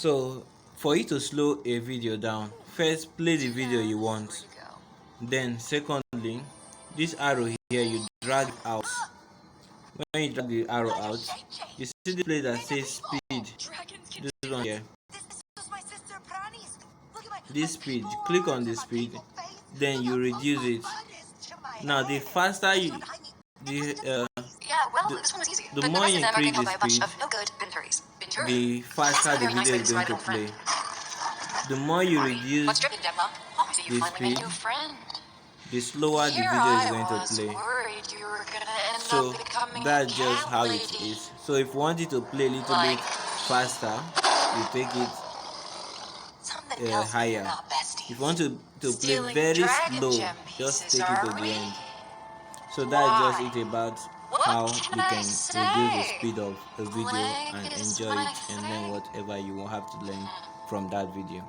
So for you to slow a video down, first play the video you want. Then secondly, this arrow here, you drag it out. When you drag the arrow out, you see the place that says speed. This one here. This speed, click on the speed, then you reduce it. Now the faster you the more you increase the speed, the faster the video is going to play. The more you reduce the speed, the slower the video is going to play. So that's just how it is. So if you want it to play a little bit faster, you take it higher. If you want to play very slow, just take it to the end. So that's just it about how you can reduce the speed of a video and enjoy it and learn whatever you will have to learn from that video.